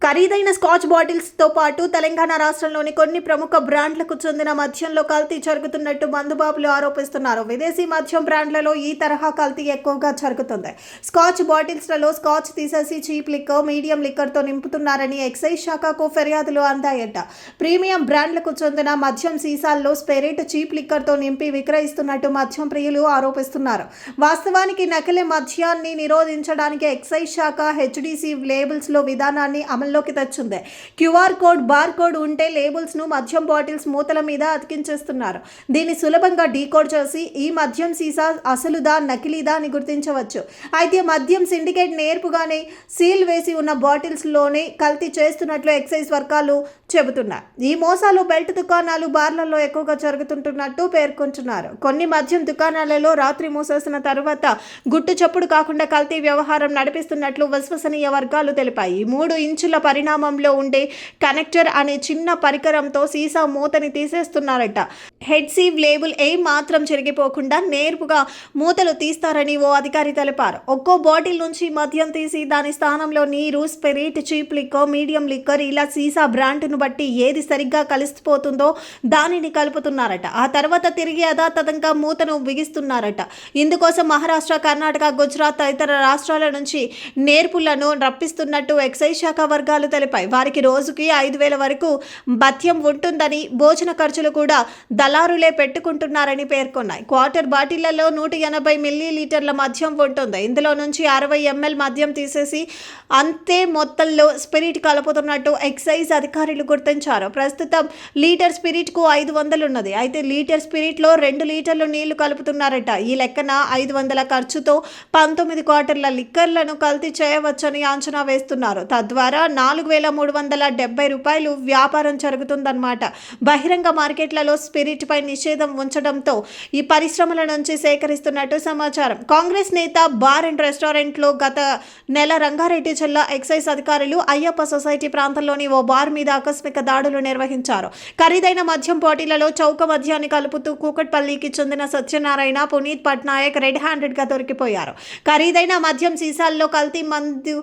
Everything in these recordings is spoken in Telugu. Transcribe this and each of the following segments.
ఖరీదైన స్కాచ్ బాటిల్స్తో పాటు తెలంగాణ రాష్ట్రంలోని కొన్ని ప్రముఖ బ్రాండ్లకు చెందిన మద్యంలో కల్తీ జరుగుతున్నట్టు మందుబాబులు ఆరోపిస్తున్నారు. విదేశీ మద్యం బ్రాండ్లలో ఈ తరహా కల్తీ ఎక్కువగా జరుగుతుంది. స్కాచ్ బాటిల్స్లలో స్కాచ్ తీసేసి చీప్ లిక్కర్, మీడియం లిక్కర్తో నింపుతున్నారని ఎక్సైజ్ శాఖకు ఫిర్యాదులు అందాయట. ప్రీమియం బ్రాండ్లకు చెందిన మద్యం సీసాల్లో స్పిరిట్, చీప్ లిక్కర్తో నింపి విక్రయిస్తున్నట్టు మద్యం ప్రియులు ఆరోపిస్తున్నారు. వాస్తవానికి నకిలీ మద్యాన్ని నిరోధించడానికి ఎక్సైజ్ శాఖ హెచ్డిసి లేబుల్స్లో విధానాన్ని అమల్లోకి తెచ్చింది. క్యూఆర్ కోడ్, బార్ కోడ్ ఉంటే లేబుల్స్ ను మద్యం బాటిల్స్ మూతల మీద అతికించేస్తున్నారు. దీన్ని సులభంగా డీకోడ్ చేసి ఈ మద్యం సీసా అసలుదా, నకిలీదా అని గుర్తించవచ్చు. అయితే మద్యం సిండికేట్ నేర్పుగానే సీల్ వేసి ఉన్న బాటిల్స్ లోనే కల్తీ చేస్తున్నట్లు ఎక్సైజ్ వర్గాలు చెబుతున్నారు. ఈ మోసాలు బెల్ట్ దుకాణాలు, బార్లలో ఎక్కువగా జరుగుతుంటున్నట్టు పేర్కొంటున్నారు. కొన్ని మద్యం దుకాణాలలో రాత్రి మూసేసిన తర్వాత గుట్టు చప్పుడు కాకుండా కల్తీ వ్యవహారం నడిపిస్తున్నట్లు విశ్వసనీయ వర్గాలు తెలిపాయి. 3 ఇంచుల పరిణామంలో ఉండే కనెక్టర్ అనే చిన్న పరికరంతో సీసా మూతని తీసేస్తున్నారట. హెడ్సీవ్ లేబుల్ ఏం మాత్రం చెరిగిపోకుండా నేర్పుగా మూతలు తీస్తారని ఓ అధికారి తెలిపారు. ఒక్కో బాటిల్ నుంచి మద్యం తీసి దాని స్థానంలో నీరు, spirit, cheap liquor, medium liquor ఇలా సీసా బ్రాండ్ను బట్టి ఏది సరిగ్గా కలిసిపోతుందో దానిని కలుపుతున్నారట. ఆ తర్వాత తిరిగి యథాతథంగా మూతను బిగిస్తున్నారట. ఇందుకోసం మహారాష్ట్ర, కర్ణాటక, గుజరాత్ తదితర రాష్ట్రాల నుంచి నేర్పులను రప్పిస్తున్నట్టు ఎక్సైజ్ శాఖ వర్గాలు తెలిపాయి. వారికి రోజుకి 5,000 వరకు భత్యం ఉంటుందని, భోజన ఖర్చులు కూడా దళారులే పెట్టుకుంటున్నారని పేర్కొన్నాయి. క్వార్టర్ బాటిళ్లలో 180 మిల్లీలీటర్ల మద్యం ఉంటుంది. ఇందులో నుంచి 60 ml మద్యం తీసేసి అంతే మొత్తంలో స్పిరిట్ కలుపుతున్నట్టు ఎక్సైజ్ అధికారులు గుర్తించారు. ప్రస్తుతం లీటర్ స్పిరిట్ కు 500 ఉన్నది. అయితే లీటర్ స్పిరిట్ లో 2 లీటర్లు నీళ్లు కలుపుతున్నారట. ఈ లెక్కన 500 ఖర్చుతో 19 క్వార్టర్ల లిక్కర్లను కల్తీ చేయవచ్చని అంచనా వేస్తున్నారు. తద్వారా 4,370 రూపాయలు వ్యాపారం జరుగుతుందన్నమాట. బహిరంగ మార్కెట్లలో స్పిరిట్ పై నిషేధం ఉంచడంతో ఈ పరిశ్రమల నుంచి సేకరిస్తున్నట్టు సమాచారం. కాంగ్రెస్ నేత బార్ అండ్ రెస్టారెంట్లో గత నెల రంగారెడ్డి జిల్లా ఎక్సైజ్ అధికారులు అయ్యప్ప సొసైటీ ప్రాంతంలోని ఓ బార్ మీద ఆకస్మిక దాడులు నిర్వహించారు. ఖరీదైన మద్యం బాటిళ్లలో చౌక మద్యాన్ని కలుపుతూ కూకట్పల్లికి చెందిన సత్యనారాయణ, పునీత్ పట్నాయక్ రెడ్ హ్యాండెడ్ గా దొరికిపోయారు. ఖరీదైన మద్యం సీసాల్లో కల్తీ మందు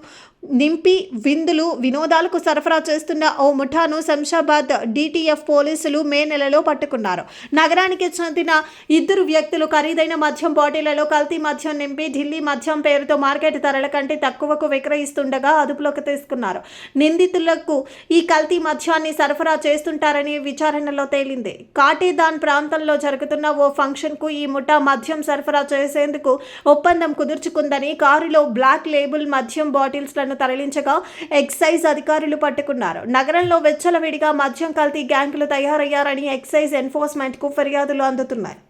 నింపి విందులు, వినోదాలకు సరఫరా చేస్తున్న ఓ ముఠాను శంషాబాద్ డిటిఎఫ్ పోలీసులు మే నెలలో పట్టుకున్నారు. నగరానికి చెందిన 2 వ్యక్తులు ఖరీదైన మద్యం బాటిళ్లలో కల్తీ మద్యం నింపి ఢిల్లీ మద్యం పేరుతో మార్కెట్ ధరల కంటే తక్కువకు విక్రయిస్తుండగా అదుపులోకి తీసుకున్నారు. నిందితులకు ఈ కల్తీ మద్యాన్ని సరఫరా చేస్తుంటారని విచారణలో తేలింది. కాటేదాన్ ప్రాంతంలో జరుగుతున్న ఓ ఫంక్షన్ కు ఈ ముఠా మద్యం సరఫరా చేసేందుకు ఒప్పందం కుదుర్చుకుందని కారులో బ్లాక్ లేబుల్ మద్యం బాటిల్స్ తరలించగా ఎక్సైజ్ అధికారులు పట్టుకున్నారు. నగరంలో వెచ్చలవిడిగా మద్యం కల్తీ గ్యాంగులు తయారయ్యారని ఎక్సైజ్ ఎన్ఫోర్స్మెంట్ కు ఫిర్యాదులు అందుతున్నాయి.